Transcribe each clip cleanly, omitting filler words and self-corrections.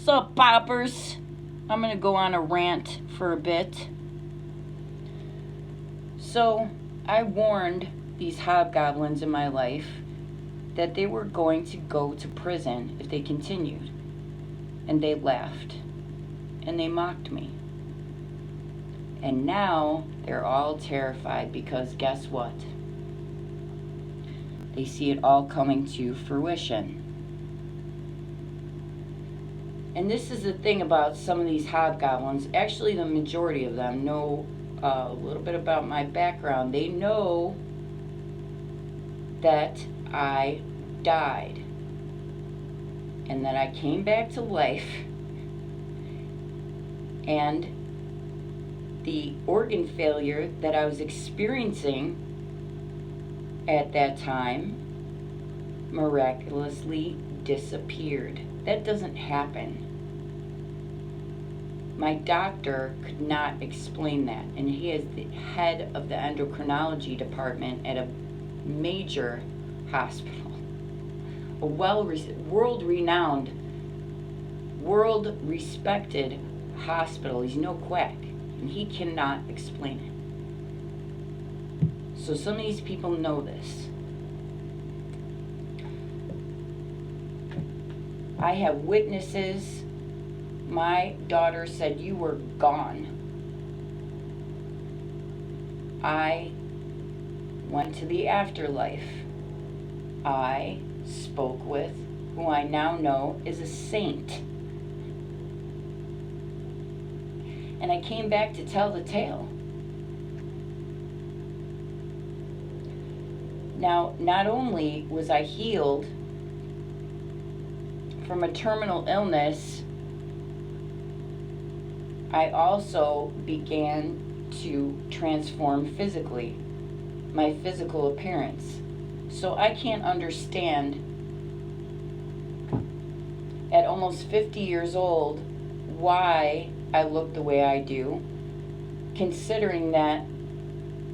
What's up, poppers? I'm gonna go on a rant for a bit. So, I warned these hobgoblins in my life that they were going to go to prison if they continued. And they laughed. And they mocked me. And now they're all terrified because guess what? They see it all coming to fruition. And this is the thing about some of these hobgoblins. Actually, the majority of them know a little bit about my background. They know that I died and that I came back to life, and the organ failure that I was experiencing at that time miraculously disappeared. That doesn't happen. My doctor could not explain that, and he is the head of the endocrinology department at a major hospital, a world-renowned, world-respected hospital. He's no quack, and he cannot explain it. So some of these people know this. I have witnesses. My daughter said you were gone. I went to the afterlife. I spoke with who I now know is a saint. And I came back to tell the tale. Now, not only was I healed from a terminal illness, I also began to transform physically, my physical appearance. So I can't understand at almost 50 years old why I look the way I do, considering that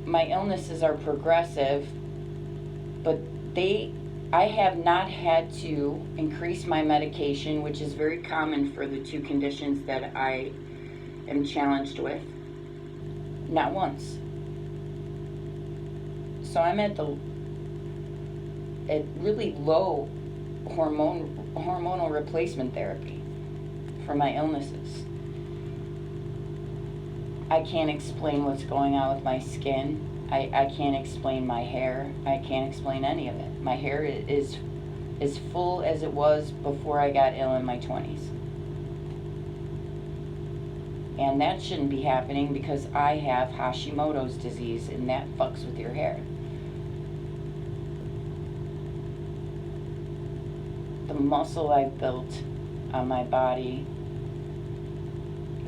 my illnesses are progressive, but I have not had to increase my medication, which is very common for the two conditions that I am challenged with. Not once. So I'm at really low hormonal replacement therapy for my illnesses. I can't explain what's going on with my skin. I can't explain my hair. I can't explain any of it. My hair is as full as it was before I got ill in my 20s. And that shouldn't be happening because I have Hashimoto's disease, and that fucks with your hair. The muscle I built on my body,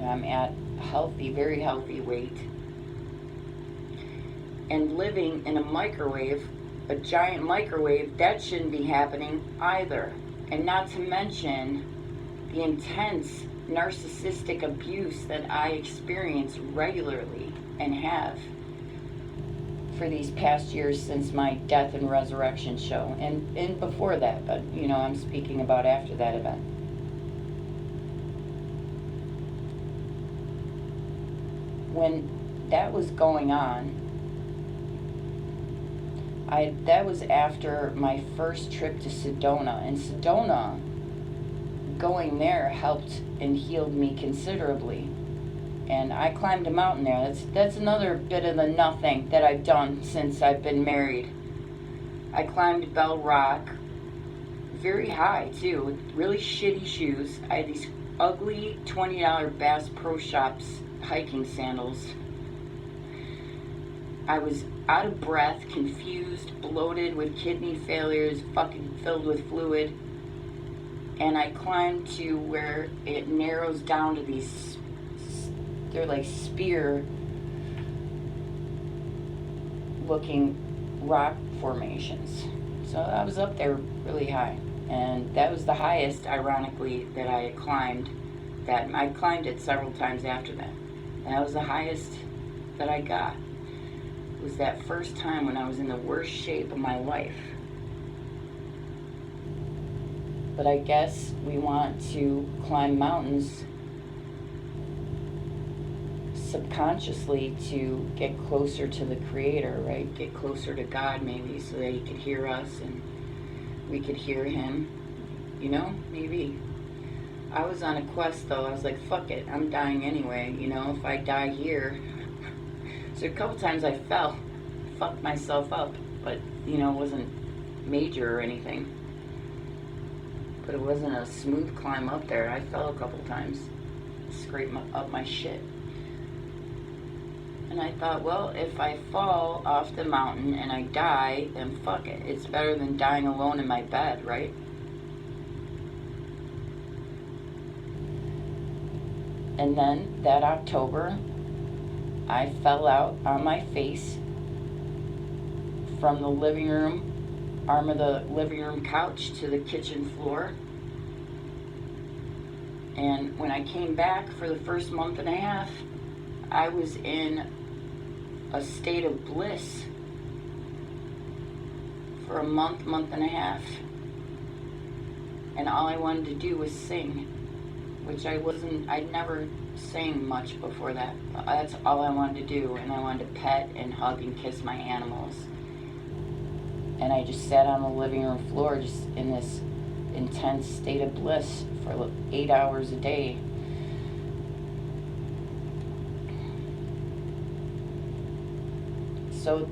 I'm at healthy, very healthy weight. And living in a microwave, a giant microwave, that shouldn't be happening either. And not to mention the intense narcissistic abuse that I experience regularly and have for these past years since my death and resurrection show, and before that, but I'm speaking about after that event. When that was going on, that was after my first trip to Sedona, and Sedona, going there helped and healed me considerably. And I climbed a mountain there. That's another bit of the nothing that I've done since I've been married. I climbed Bell Rock, very high too, with really shitty shoes. I had these ugly $20 Bass Pro Shops hiking sandals. I was out of breath, confused, bloated with kidney failures, fucking filled with fluid. And I climbed to where it narrows down to these, they're like spear looking rock formations. So I was up there really high. And that was the highest, ironically, that I had climbed. That I climbed it several times after that. And that was the highest that I got. It was that first time when I was in the worst shape of my life. But I guess we want to climb mountains subconsciously to get closer to the Creator, right? Get closer to God, maybe, so that He could hear us and we could hear Him. You know, maybe. I was on a quest, though. I was like, fuck it, I'm dying anyway. You know, if I die here. So a couple times I fell, fucked myself up, but, you know, it wasn't major or anything. But it wasn't a smooth climb up there. I fell a couple times, scraped up my shit. And I thought, well, if I fall off the mountain and I die, then fuck it. It's better than dying alone in my bed, right? And then that October, I fell out on my face from the living room, arm of the living room couch to the kitchen floor. And when I came back for the first month and a half, I was in a state of bliss for a month and a half. And all I wanted to do was sing, which I'd never sang much before that. That's all I wanted to do, and I wanted to pet and hug and kiss my animals. And I just sat on the living room floor just in this intense state of bliss for 8 hours a day. So,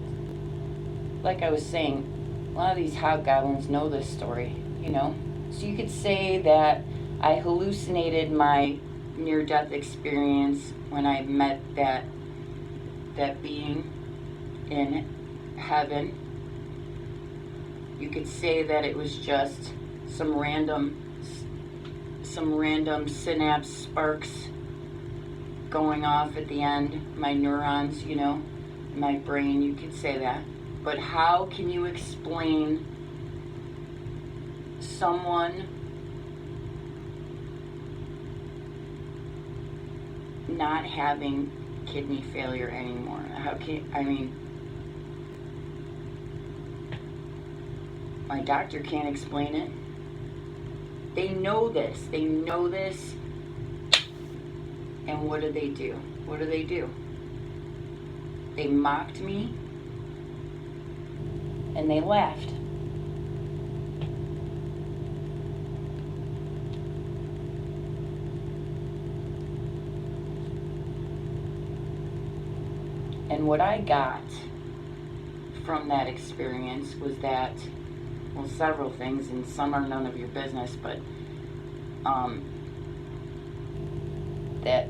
like I was saying, a lot of these hobgoblins know this story, you know? So you could say that I hallucinated my near-death experience when I met that being in heaven. You could say that it was just some random synapse sparks going off at the end, my neurons, you know, my brain, you could say that. But how can you explain someone not having kidney failure anymore? My doctor can't explain it. They know this. And what do? They mocked me and they laughed. And what I got from that experience was that, well, several things, and some are none of your business, but that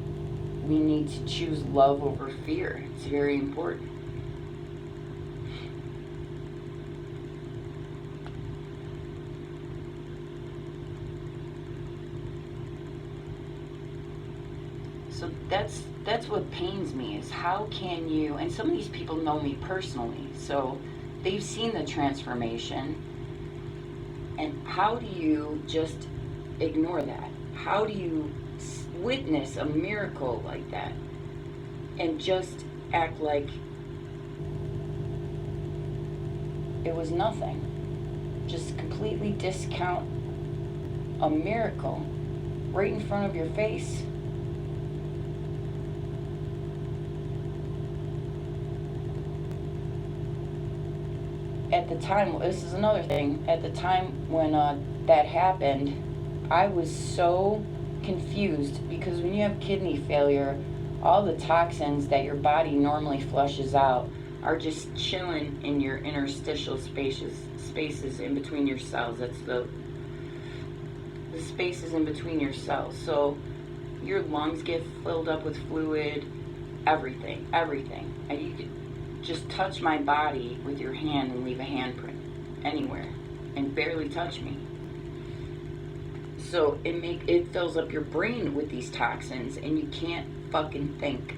we need to choose love over fear. It's very important. So that's what pains me, is how can you, and some of these people know me personally, so they've seen the transformation, and how do you just ignore that? How do you witness a miracle like that and just act like it was nothing? Just completely discount a miracle right in front of your face. At the time, this is another thing, at the time when that happened, I was so confused, because when you have kidney failure, all the toxins that your body normally flushes out are just chilling in your interstitial spaces in between your cells. That's the spaces in between your cells. So your lungs get filled up with fluid, everything. And you could just touch my body with your hand and leave a handprint anywhere and barely touch me. So it fills up your brain with these toxins and you can't fucking think.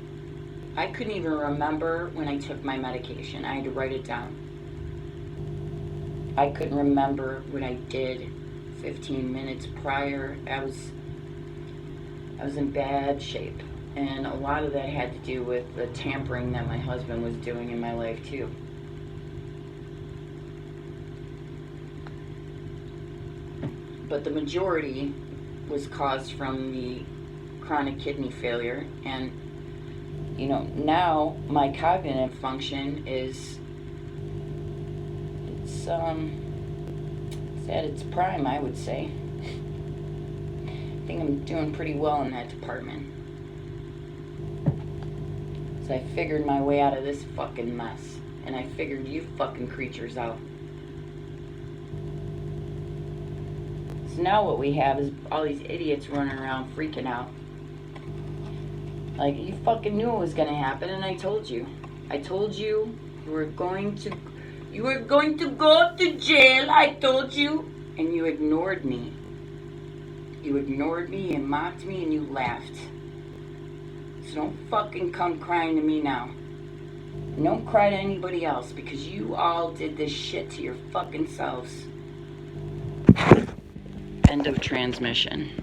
I couldn't even remember when I took my medication. I had to write it down. I couldn't remember what I did 15 minutes prior. I was in bad shape. And a lot of that had to do with the tampering that my husband was doing in my life too. but the majority was caused from the chronic kidney failure. And, you know, now my cognitive function is, it's at its prime, I would say. I think I'm doing pretty well in that department. So I figured my way out of this fucking mess. And I figured you fucking creatures out. So now what we have is all these idiots running around freaking out. Like, you fucking knew it was gonna happen, and I told you. I told you you were going to go to jail, I told you. And you ignored me. You ignored me, and mocked me, and you laughed. So don't fucking come crying to me now. And don't cry to anybody else, because you all did this shit to your fucking selves. End of transmission.